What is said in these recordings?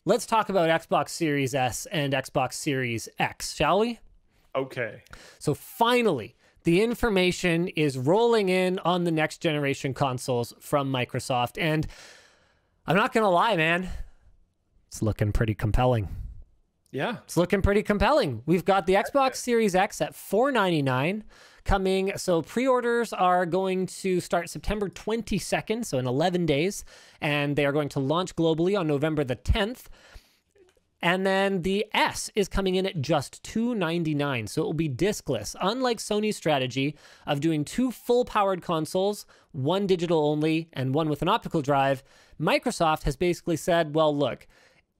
let's talk about Xbox Series S and Xbox Series X, shall we? Okay. So finally, the information is rolling in on the next generation consoles from Microsoft. And I'm not going to lie, man. It's looking pretty compelling. Yeah. It's looking pretty compelling. We've got the Xbox Series X at $499 coming. So pre-orders are going to start September 22nd, so in 11 days. And they are going to launch globally on November the 10th. And then the S is coming in at just $299, so it will be diskless. Unlike Sony's strategy of doing two full-powered consoles, one digital only and one with an optical drive, Microsoft has basically said, well, look,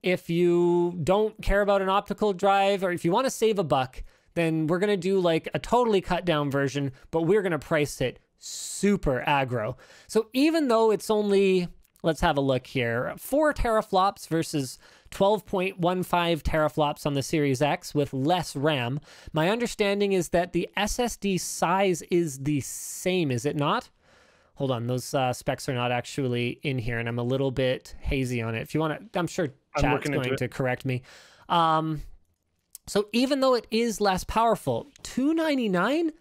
if you don't care about an optical drive or if you want to save a buck, then we're going to do like a totally cut-down version, but we're going to price it super aggro. So even though it's only, let's have a look here, 4 teraflops versus 12.15 teraflops on the Series X with less RAM. My understanding is that the SSD size is the same, is it not? Hold on, those specs are not actually in here, and I'm a little bit hazy on it. If you want to, I'm sure chat's going to correct me. So even though it is less powerful, $299?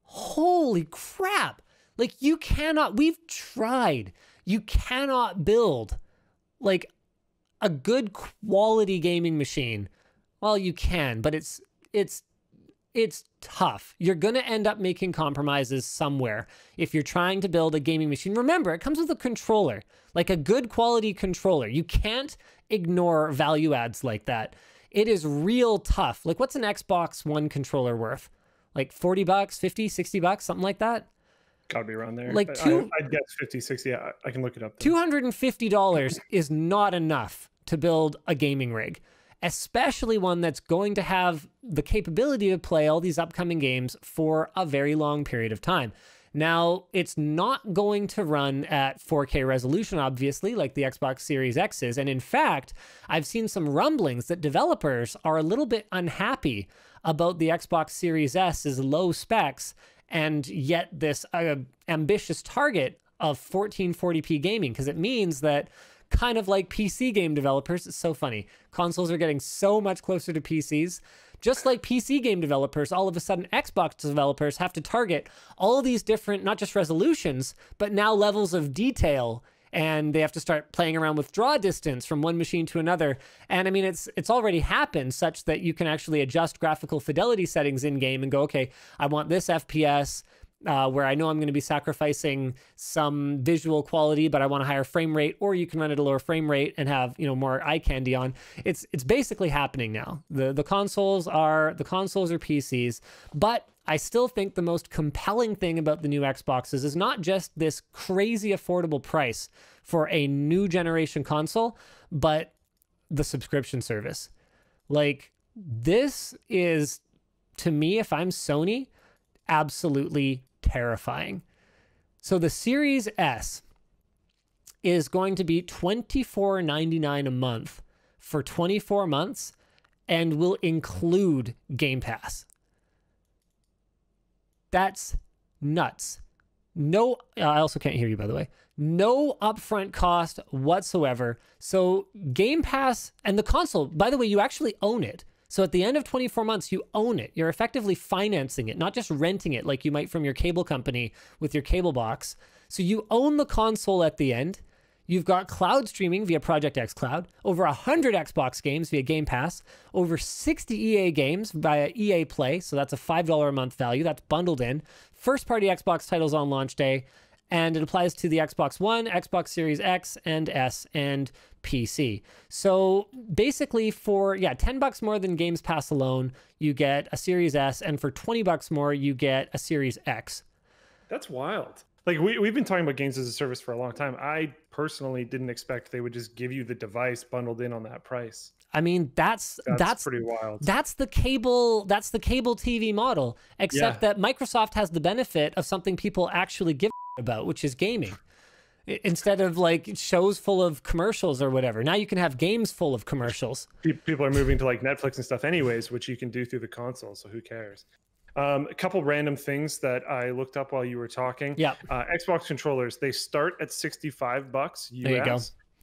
Holy crap. Like you cannot, we've tried. You cannot build like a good quality gaming machine. Well, you can, but it's tough. You're going to end up making compromises somewhere if you're trying to build a gaming machine. Remember, it comes with a controller, like a good quality controller. You can't ignore value adds like that. It is real tough. Like what's an Xbox One controller worth? Like 40 bucks, 50, 60 bucks, something like that? Gotta be around there. Like I'd guess 50, 60. I can look it up. $250 is not enough to build a gaming rig, especially one that's going to have the capability to play all these upcoming games for a very long period of time. Now, it's not going to run at 4K resolution, obviously, like the Xbox Series X is. And in fact, I've seen some rumblings that developers are a little bit unhappy about the Xbox Series S's low specs and yet this ambitious target of 1440p gaming, because it means that kind of like PC game developers, it's so funny. Consoles are getting so much closer to PCs. Just like PC game developers, all of a sudden Xbox developers have to target all these different, not just resolutions, but now levels of detail. And they have to start playing around with draw distance from one machine to another. And I mean, it's already happened such that you can actually adjust graphical fidelity settings in game and go, okay, I want this FPS, where I know I'm going to be sacrificing some visual quality, but I want a higher frame rate, or you can run at a lower frame rate and have, you know, more eye candy on. It's basically happening now. The consoles are PCs, but I still think the most compelling thing about the new Xboxes is not just this crazy affordable price for a new generation console, but the subscription service. Like this is, to me, if I'm Sony, absolutely terrifying. So the Series S is going to be $24.99 a month for 24 months and will include Game Pass. That's nuts. No, I also can't hear you, by the way. No upfront cost whatsoever. So Game Pass and the console, by the way, you actually own it. So at the end of 24 months, you own it. You're effectively financing it, not just renting it like you might from your cable company with your cable box. So you own the console at the end. You've got cloud streaming via Project X Cloud, over 100 Xbox games via Game Pass, over 60 EA games via EA Play, so that's a $5 a month value. That's bundled in. First-party Xbox titles on launch day, and it applies to the Xbox One, Xbox Series X and S, and PC. So basically for, $10 more than Games Pass alone, you get a Series S, and for $20 more, you get a Series X. That's wild. Like we've been talking about games as a service for a long time. I personally didn't expect they would just give you the device bundled in on that price. I mean, that's pretty wild. That's the cable TV model, except that Microsoft has the benefit of something people actually give about, which is gaming. Instead of like shows full of commercials or whatever, now you can have games full of commercials. People are moving to like Netflix and stuff anyways, which you can do through the console, so who cares? A couple random things that I looked up while you were talking. Yeah. Xbox controllers, they start at $65 US, there you go.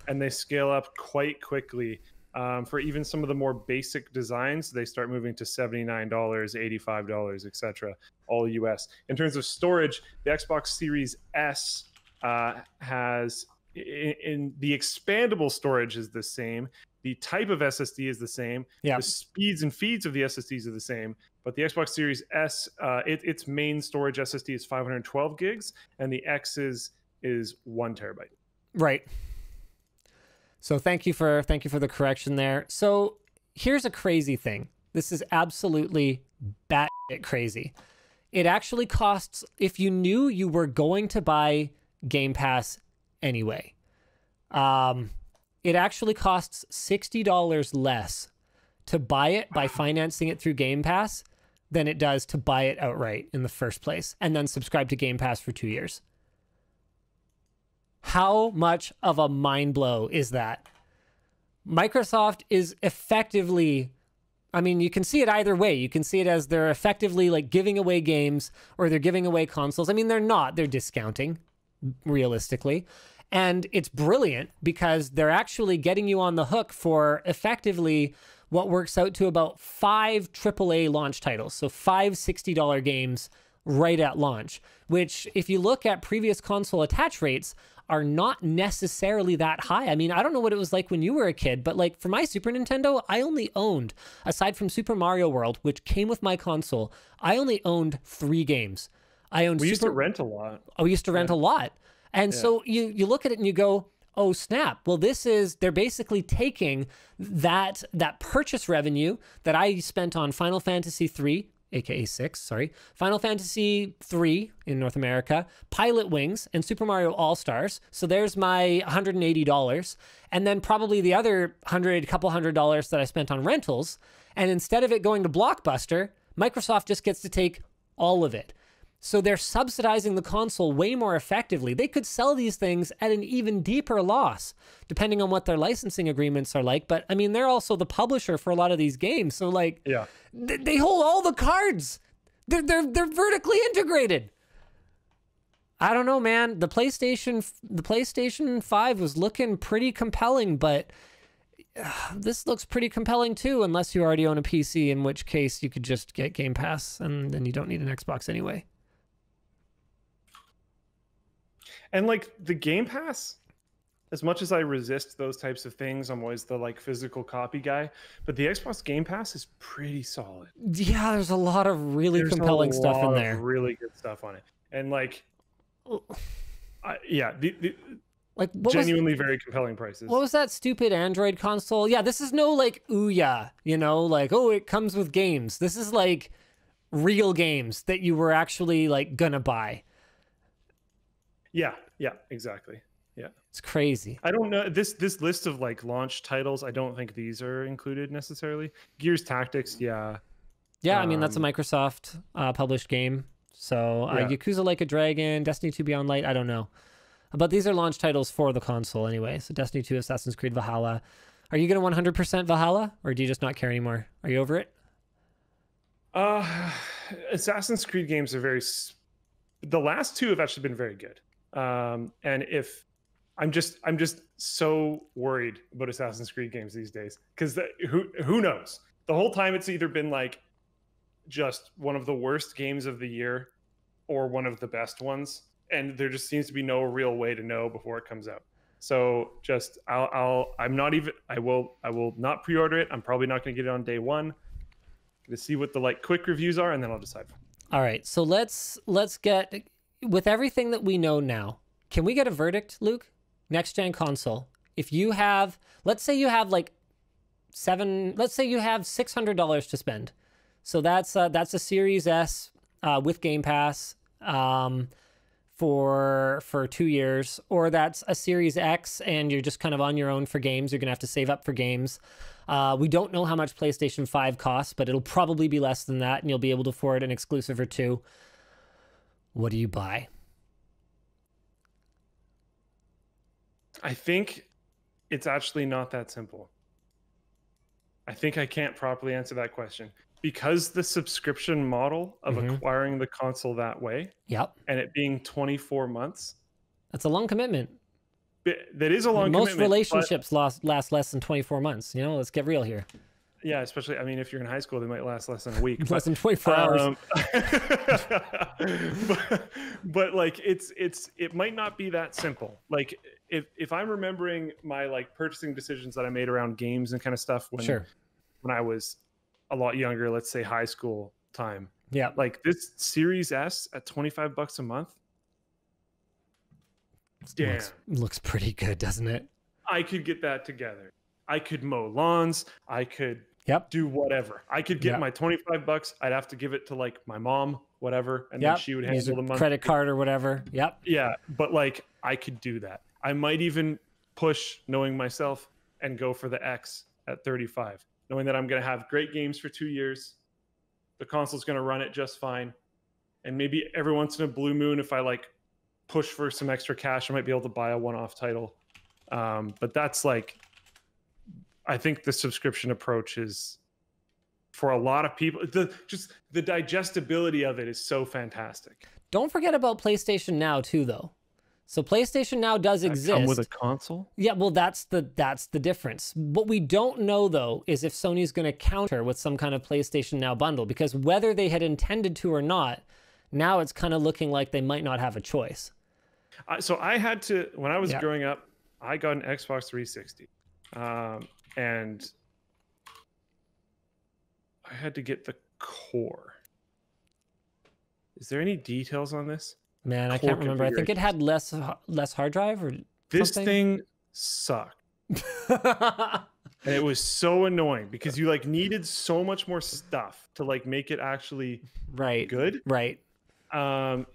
and they scale up quite quickly For even some of the more basic designs, they start moving to $79, $85, etc., all US. In terms of storage, the Xbox Series S has in the expandable storage is the same. The type of SSD is the same. Yeah. The speeds and feeds of the SSDs are the same. But the Xbox Series S, its main storage SSD is 512 gigs, and the X's is 1 terabyte. Right. So thank you for the correction there. So here's a crazy thing. This is absolutely batshit crazy. It actually costs, if you knew you were going to buy Game Pass anyway, it actually costs $60 less to buy it by financing it through Game Pass than it does to buy it outright in the first place and then subscribe to Game Pass for 2 years. How much of a mind blow is that? Microsoft is effectively, I mean, you can see it either way. You can see it as they're effectively like giving away games or they're giving away consoles. I mean, they're not. They're discounting, realistically. And it's brilliant because they're actually getting you on the hook for effectively what works out to about 5 AAA launch titles. So 5 $60 games right at launch, which if you look at previous console attach rates are not necessarily that high. I mean, I don't know what it was like when you were a kid, but like for my Super Nintendo, I only owned, aside from Super Mario World, which came with my console, I only owned 3 games. I owned We used to rent a lot. Oh, we used to rent a lot. And so you look at it and you go, oh snap. Well, they're basically taking that purchase revenue that I spent on Final Fantasy 3, aka 6, sorry, Final Fantasy 3 in North America, Pilot Wings, and Super Mario All-Stars. So there's my $180. And then probably the other couple $100 that I spent on rentals. And instead of it going to Blockbuster, Microsoft just gets to take all of it. So they're subsidizing the console way more effectively. They could sell these things at an even deeper loss, depending on what their licensing agreements are like. But I mean, they're also the publisher for a lot of these games. So like, they hold all the cards. They're vertically integrated. I don't know, man. The PlayStation 5 was looking pretty compelling, but this looks pretty compelling too, unless you already own a PC, in which case you could just get Game Pass and then you don't need an Xbox anyway. And like the Game Pass, as much as I resist those types of things, I'm always the like physical copy guy. But the Xbox Game Pass is pretty solid. Yeah, there's a lot of really compelling stuff in there. Really good stuff on it, and like, like genuinely very compelling prices. What was that stupid Android console? Yeah, this is no like Ouya, you know, like, oh, it comes with games. This is like real games that you were actually like gonna buy. Yeah, exactly. Yeah, it's crazy. I don't know this list of like launch titles. I don't think these are included necessarily. Gears Tactics, yeah. I mean that's a Microsoft published game. So Yakuza Like a Dragon, Destiny 2 Beyond Light, I don't know, but these are launch titles for the console anyway. So Destiny 2, Assassin's Creed Valhalla. Are you gonna 100% Valhalla, or do you just not care anymore? Are you over it? Assassin's Creed games are the last 2 have actually been very good. And if I'm just so worried about Assassin's Creed games these days, because who knows? The whole time it's either been like just one of the worst games of the year or one of the best ones, and there just seems to be no real way to know before it comes out. So just I will not pre-order it. I'm probably not going to get it on day one. Going to see what the like quick reviews are, and then I'll decide. All right, so let's get. With everything that we know now, can we get a verdict, Luke? Next gen console. If you have, let's say you have like $600 to spend. So that's a Series S with Game Pass for 2 years, or that's a Series X and you're just kind of on your own for games. You're gonna have to save up for games. We don't know how much PlayStation 5 costs, but it'll probably be less than that, and you'll be able to afford an exclusive or 2. What do you buy? I think it's actually not that simple. I think I can't properly answer that question because the subscription model of acquiring the console that way, and it being 24 months. That's a long commitment. that is a long Most commitment. relationships last less than 24 months. You know, let's get real here. Yeah, especially, I mean, if you're in high school, they might last less than a week. Less than 24 hours. But like, it might not be that simple. Like, if I'm remembering my like purchasing decisions that I made around games and kind of stuff when I was a lot younger, let's say high school time. Yeah. Like this Series S at $25 a month. Damn. Looks pretty good, doesn't it? I could get that together. I could mow lawns. I could do whatever. I could get my $25. I'd have to give it to like my mom, whatever, and then she would handle the money. Credit card or whatever. Yep. Yeah, but like I could do that. I might even push, knowing myself, and go for the X at 35, knowing that I'm going to have great games for 2 years. The console's going to run it just fine, and maybe every once in a blue moon, if I like push for some extra cash, I might be able to buy a one-off title. But that's like, I think the subscription approach is, for a lot of people, just the digestibility of it is so fantastic. Don't forget about PlayStation Now too, though. So PlayStation Now does exist. Come with a console? Yeah, well, that's the difference. What we don't know, though, is if Sony's going to counter with some kind of PlayStation Now bundle, because whether they had intended to or not, now it's kind of looking like they might not have a choice. So I had to, when I was growing up, I got an Xbox 360. And I had to get the core. Is there any details on this? Man, I can't remember. I think it had less hard drive or this something. Thing sucked. And it was so annoying because you like needed so much more stuff to like make it actually good. Right. And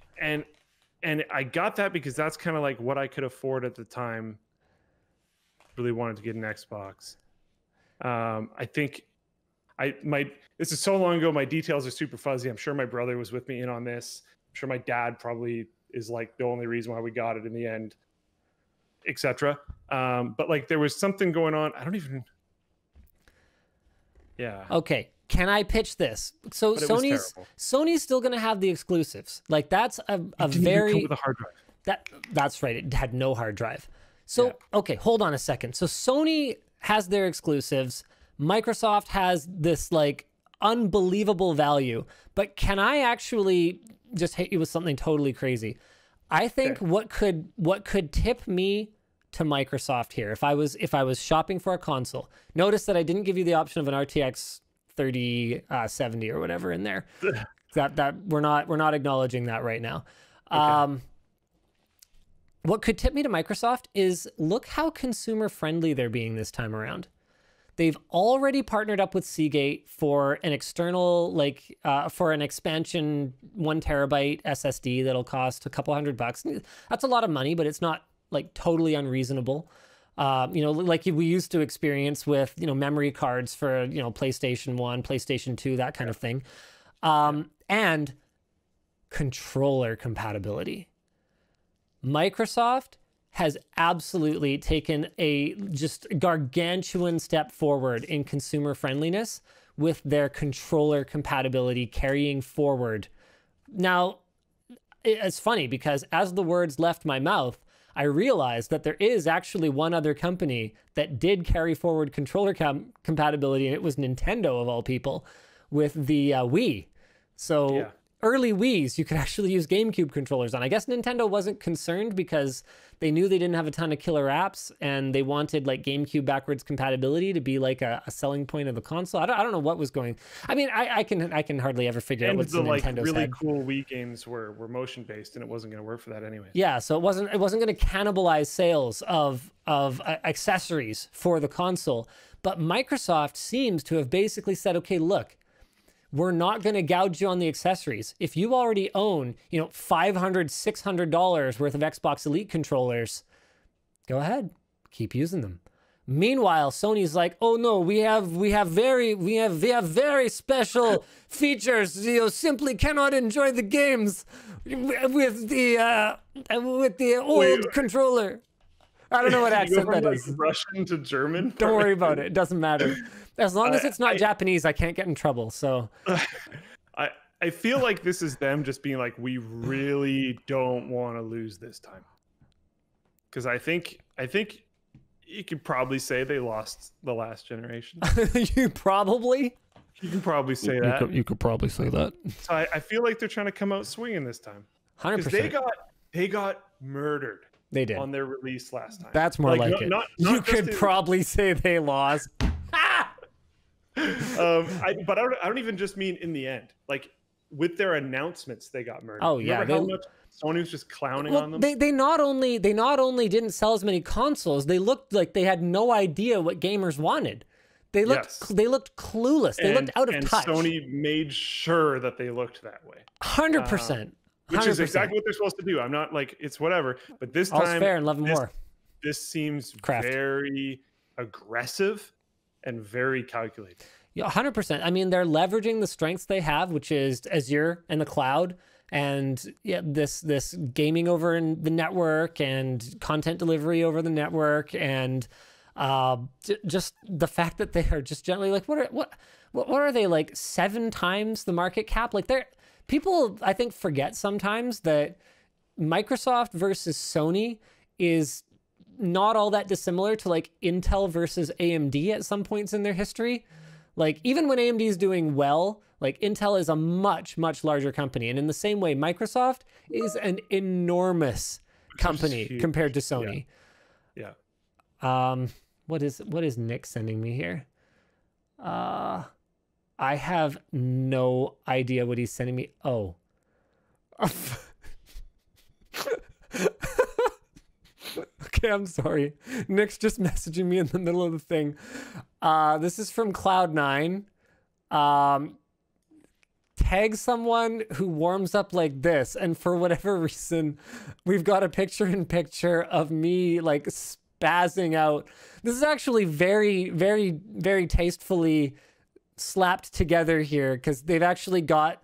I got that because that's kind of like what I could afford at the time. Really wanted to get an Xbox. I think this is so long ago, my details are super fuzzy. I'm sure my brother was with me in on this. I'm sure my dad probably is like the only reason why we got it in the end, etc. But like there was something going on. I don't even. Yeah. Okay. Can I pitch this? So Sony's still going to have the exclusives. Like that's a very come with a hard drive. That's right. It had no hard drive. So okay, hold on a second. So Sony has their exclusives. Microsoft has this like unbelievable value. But can I actually just hit you with something totally crazy? I think what could tip me to Microsoft here, if I was shopping for a console, notice that I didn't give you the option of an RTX 3070 or whatever in there. that we're not acknowledging that right now. What could tip me to Microsoft is look how consumer friendly they're being this time around. They've already partnered up with Seagate for an external, like for an expansion 1 terabyte SSD that'll cost a couple $100. That's a lot of money, but it's not like totally unreasonable. You know, like we used to experience with, you know, memory cards for, you know, PlayStation 1, PlayStation 2, that kind of thing. And controller compatibility. Microsoft has absolutely taken a just gargantuan step forward in consumer friendliness with their controller compatibility carrying forward. Now, it's funny because as the words left my mouth, I realized that there is actually one other company that did carry forward controller compatibility, and it was Nintendo of all people with the Wii. So early Wiis, you could actually use GameCube controllers on. I guess Nintendo wasn't concerned because they knew they didn't have a ton of killer apps, and they wanted like GameCube backwards compatibility to be like a selling point of the console. I don't know what was going. I mean, I can hardly ever figure out what's in Nintendo's like really head. Cool Wii games were motion based, and it wasn't going to work for that anyway. Yeah, so it wasn't going to cannibalize sales of accessories for the console. But Microsoft seems to have basically said, okay, look, we're not going to gouge you on the accessories. If you already own, you know, $500, $600 worth of Xbox Elite controllers, go ahead, keep using them. Meanwhile, Sony's like, oh no, we have very special features. You simply cannot enjoy the games with the old controller. I don't know what accent that is. Russian to German. Don't worry about it. It doesn't matter. As long as it's not Japanese, I can't get in trouble. So I feel like this is them just being like, we really don't want to lose this time. because I think you could probably say they lost the last generation. You probably. You can probably say that. You could probably say that. So I feel like they're trying to come out swinging this time. 100%. Because they got murdered. They did on their release last time. That's more like it. You could probably say they lost. But I don't even just mean in the end. Like with their announcements, they got murdered. Oh yeah, how much Sony was just clowning on them. They not only didn't sell as many consoles, they looked like they had no idea what gamers wanted. They looked clueless. They looked out of touch. And Sony made sure that they looked that way. 100%. Which is exactly what they're supposed to do. I'm not like it's whatever, but this time, all's fair and love and more. This seems very aggressive and very calculated. Yeah, 100%. I mean, they're leveraging the strengths they have, which is Azure and the cloud, and this gaming over in the network and content delivery over the network, and just the fact that they are just generally like what are they, like 7 times the market cap? Like people, I think, forget sometimes that Microsoft versus Sony is not all that dissimilar to like Intel versus AMD at some points in their history. Like even when AMD is doing well, like Intel is a much, much larger company. And in the same way, Microsoft is an enormous company compared to Sony. Yeah. What is Nick sending me here? I have no idea what he's sending me. Oh. Okay, I'm sorry. Nick's just messaging me in the middle of the thing. This is from Cloud9. Tag someone who warms up like this. And for whatever reason, we've got a picture-in-picture of me like spazzing out. This is actually very, very, very tastefully slapped together here because they've actually got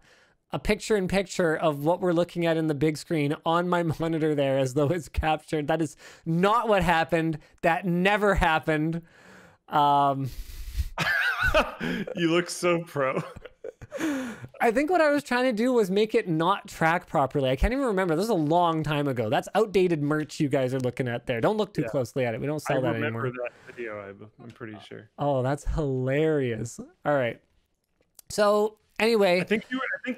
a picture-in-picture of what we're looking at in the big screen on my monitor there as though it's captured. That is not what happened. That never happened. You look so pro. I think what I was trying to do was make it not track properly. I can't even remember. This is a long time ago. That's outdated merch you guys are looking at there. Don't look too closely at it. We don't sell that anymore. I remember that video, I'm pretty sure. Oh, that's hilarious. All right. So anyway, I think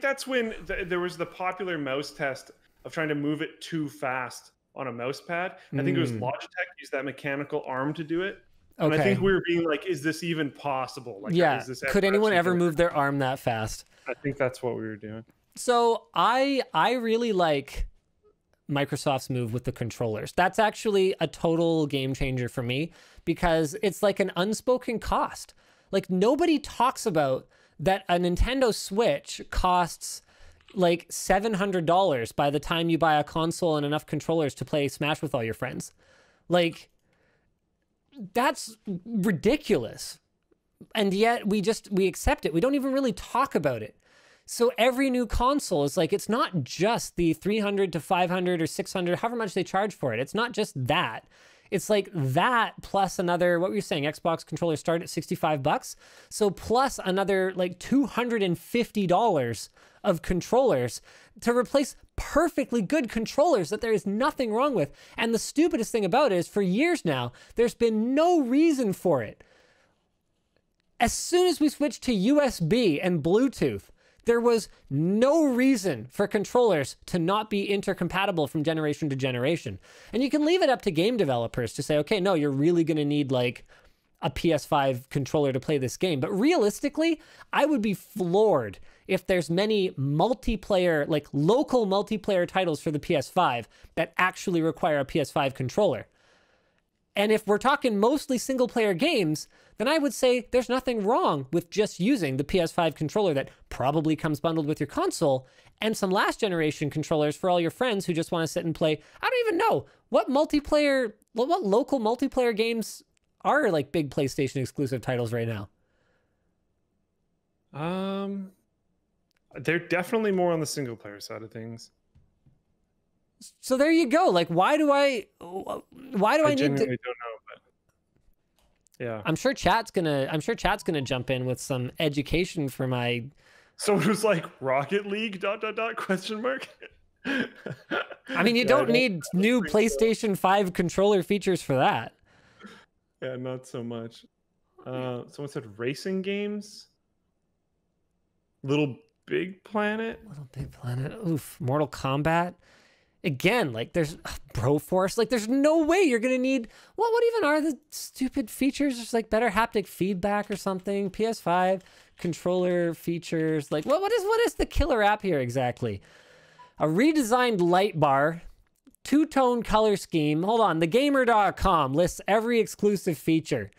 that's when there was the popular mouse test of trying to move it too fast on a mouse pad. I think it was Logitech used that mechanical arm to do it. And I think we were being like, is this even possible? Like, yeah. Is this could anyone ever move their arm that fast? I think that's what we were doing. So I really like Microsoft's move with the controllers. That's actually a total game changer for me because it's like an unspoken cost. Like nobody talks about that a Nintendo Switch costs like $700 by the time you buy a console and enough controllers to play Smash with all your friends. Like, that's ridiculous. And yet we accept it. We don't even really talk about it. So every new console is like, it's not just the 300 to 500 or 600, however much they charge for it. It's not just that. It's like that plus another, what were you saying? Xbox controllers start at $65. So plus another like $250 of controllers to replace perfectly good controllers that there is nothing wrong with. And the stupidest thing about it is for years now, there's been no reason for it. As soon as we switched to USB and Bluetooth, there was no reason for controllers to not be intercompatible from generation to generation. And you can leave it up to game developers to say, okay, no, you're really going to need like a PS5 controller to play this game. But realistically, I would be floored if there's many multiplayer, like local multiplayer titles for the PS5 that actually require a PS5 controller. And if we're talking mostly single player games, then I would say there's nothing wrong with just using the PS5 controller that probably comes bundled with your console and some last generation controllers for all your friends who just want to sit and play. I don't even know what local multiplayer games are like big PlayStation exclusive titles right now. They're definitely more on the single player side of things. So there you go. Like, why do I need to? Don't know, but yeah. I'm sure chat's gonna jump in with some education for my. So it was like Rocket League ... question mark. I mean, you Yeah, don't need new PlayStation 5 controller features for that. Yeah, not so much. Someone said racing games. Little Big Planet. Little Big Planet. Oof. Mortal Kombat. Again, like there's Broforce. Like there's no way you're gonna need. What even are the stupid features? Just like better haptic feedback or something. PS5 controller features. Like what is the killer app here exactly? A redesigned light bar, two-tone color scheme. Hold on. TheGamer.com lists every exclusive feature.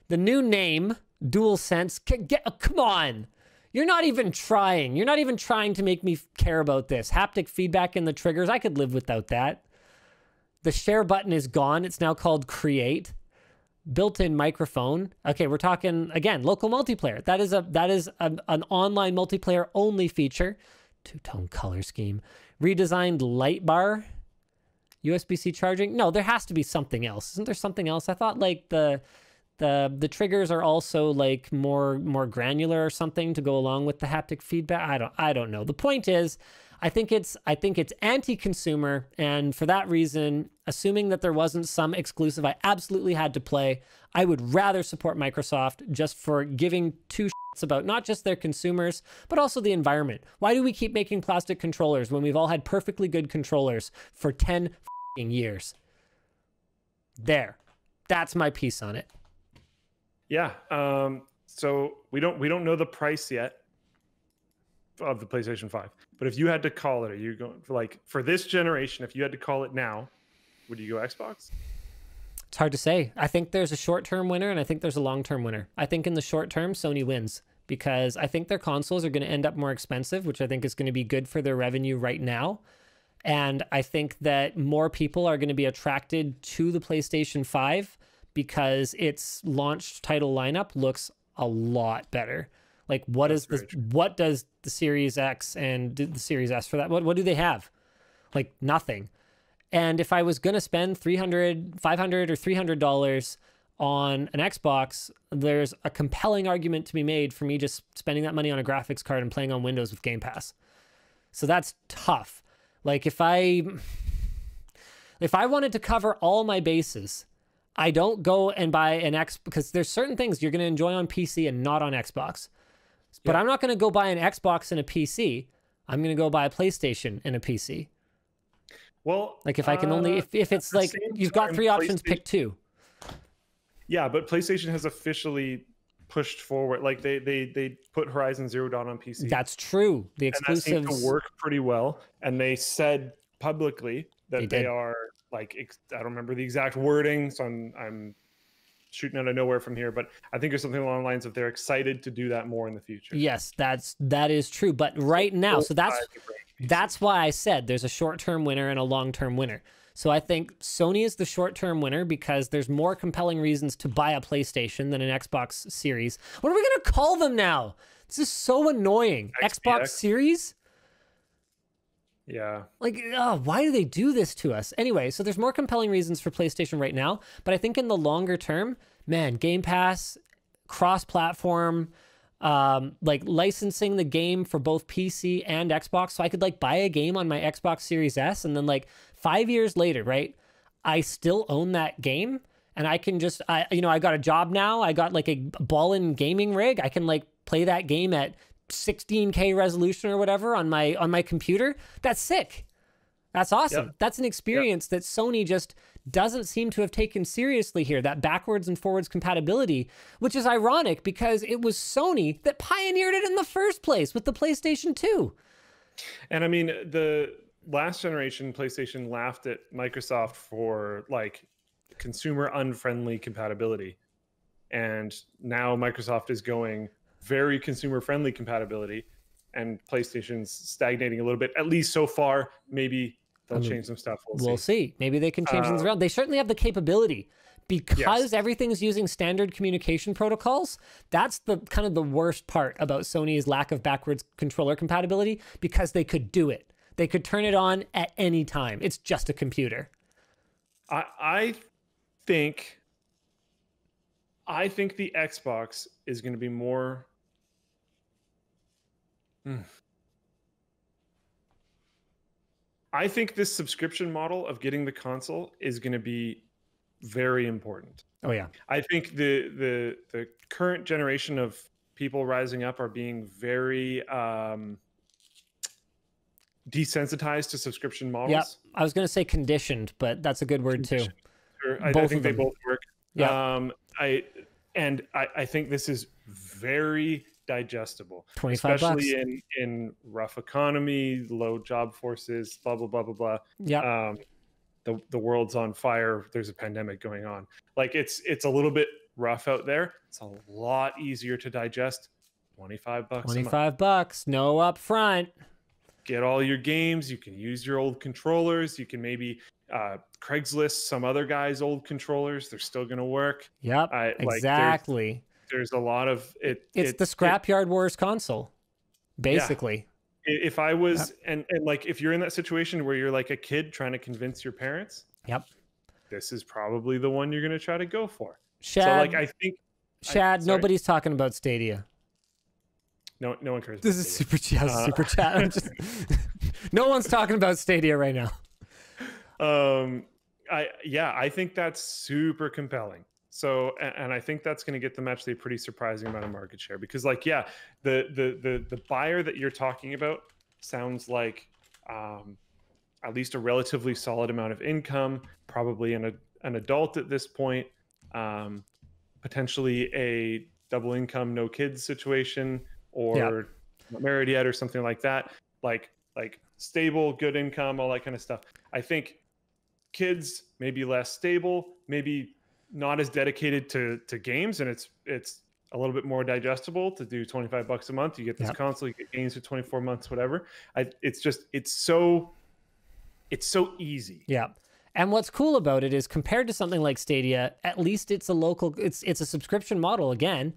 The new name, DualSense. Come on. You're not even trying. You're not even trying to make me care about this. Haptic feedback in the triggers. I could live without that. The share button is gone. It's now called Create. Built-in microphone. Okay, we're talking, again, local multiplayer. That is an online multiplayer only feature. Two-tone color scheme. Redesigned light bar. USB-C charging. No, there has to be something else. Isn't there something else? I thought like the triggers are also like more granular or something to go along with the haptic feedback. I don't know. The point is, I think it's anti-consumer, and for that reason, assuming that there wasn't some exclusive I absolutely had to play, I would rather support Microsoft just for giving two shits about not just their consumers, but also the environment. Why do we keep making plastic controllers when we've all had perfectly good controllers for 10 years? There. That's my piece on it. Yeah. So we don't know the price yet of the PlayStation 5. But if you had to call it, are you going for this generation, if you had to call it now, would you go Xbox? It's hard to say. I think there's a short-term winner and I think there's a long-term winner. I think in the short term, Sony wins because I think their consoles are going to end up more expensive, which I think is going to be good for their revenue right now. And I think that more people are going to be attracted to the PlayStation 5 because its launch title lineup looks a lot better. Like what does the Series X and the Series S for that? What do they have? Like nothing. And if I was going to spend $300, $500 or $300 on an Xbox, there's a compelling argument to be made for me just spending that money on a graphics card and playing on Windows with Game Pass. So that's tough. Like if I wanted to cover all my bases, I don't go and buy an because there's certain things you're going to enjoy on PC and not on Xbox. But I'm not going to go buy an Xbox and a PC. I'm going to go buy a PlayStation and a PC. Well, like if I can only, if it's like you've got three options, pick two. Yeah, but PlayStation has officially pushed forward. Like they put Horizon Zero Dawn on PC. That's true. The exclusives and that seemed to work pretty well. And they said publicly that they are like, I don't remember the exact wording, so I'm shooting out of nowhere from here, but I think there's something along the lines of they're excited to do that more in the future. Yes, that is true. But right now, so that's why I said there's a short-term winner and a long-term winner. So I think Sony is the short-term winner because there's more compelling reasons to buy a PlayStation than an Xbox Series. What are we going to call them now? This is so annoying. Xbox Series? Yeah. Like, why do they do this to us? Anyway, so there's more compelling reasons for PlayStation right now, but I think in the longer term, man, Game Pass, cross-platform, like licensing the game for both PC and Xbox, so I could like buy a game on my Xbox Series S, and then like 5 years later, right, I still own that game, and I can just, I got a job now, I got like a ballin' gaming rig, I can like play that game at 16K resolution or whatever on my computer. That's sick. That's awesome. Yep. That's an experience that Sony just doesn't seem to have taken seriously here, that backwards and forwards compatibility, which is ironic because it was Sony that pioneered it in the first place with the PlayStation 2. And I mean, the last generation PlayStation laughed at Microsoft for like consumer unfriendly compatibility. And now Microsoft is going very consumer-friendly compatibility, and PlayStation's stagnating a little bit, at least so far. Maybe they'll change some stuff. We'll see. Maybe they can change things around. They certainly have the capability because everything's using standard communication protocols. That's the kind of the worst part about Sony's lack of backwards controller compatibility, because they could do it. They could turn it on at any time. It's just a computer. I think the Xbox is going to be more. I think this subscription model of getting the console is going to be very important. Oh yeah. I think the current generation of people rising up are being very desensitized to subscription models. Yep. I was going to say conditioned, but that's a good word too. Sure. I think they both work. Yeah. I think this is very digestible, $25, especially in rough economy, low job forces, blah blah blah blah blah. Yeah. The world's on fire. There's a pandemic going on. Like it's a little bit rough out there. It's a lot easier to digest. $25. $25, no upfront. Get all your games. You can use your old controllers. You can maybe Craigslist some other guy's old controllers. They're still going to work. Yep, exactly. There's a lot of it. It's the Scrapyard Wars console, basically. Yeah. If I was, and like, if you're in that situation where you're like a kid trying to convince your parents, yep, this is probably the one you're going to try to go for. Shad, so like, I think, Shad, nobody's talking about Stadia. No one cares. This is super chat. Super chat. No one's talking about Stadia right now. I think that's super compelling. So, and I think that's going to get them actually a pretty surprising amount of market share because, like, yeah, the buyer that you're talking about sounds like at least a relatively solid amount of income, probably an adult at this point, potentially a double income, no kids situation, or not married yet, or something like that. Like stable, good income, all that kind of stuff. I think kids maybe less stable, maybe not as dedicated to games, and it's a little bit more digestible to do $25 a month. You get this console, you get games for 24 months, whatever. It's so easy. Yeah. And what's cool about it is compared to something like Stadia, at least it's a subscription model again,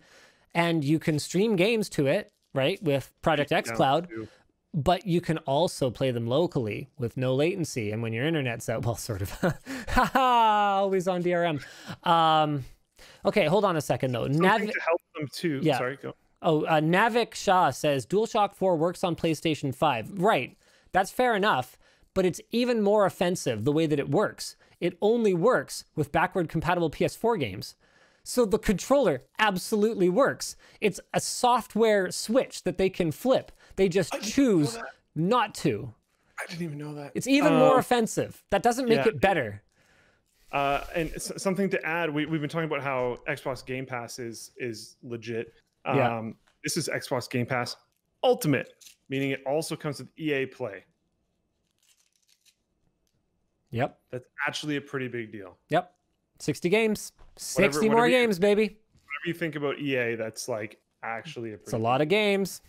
and you can stream games to it, right, with Project X Cloud. But you can also play them locally with no latency. And when your internet's out, well, sort of, always on DRM. Okay, hold on a second, though. Something to help them, too. Yeah. Sorry, go. Oh, Navik Shah says, DualShock 4 works on PlayStation 5. Right, that's fair enough, but it's even more offensive the way that it works. It only works with backward-compatible PS4 games. So the controller absolutely works. It's a software switch that they can flip. They just choose not to. I didn't even know that. It's even more offensive. That doesn't make it better. And something to add, we've been talking about how Xbox Game Pass is legit. This is Xbox Game Pass Ultimate, meaning it also comes with EA Play. Yep. That's actually a pretty big deal. Yep. 60 games. 60 more games, baby. Whatever you think about EA, that's like actually it's a lot of games.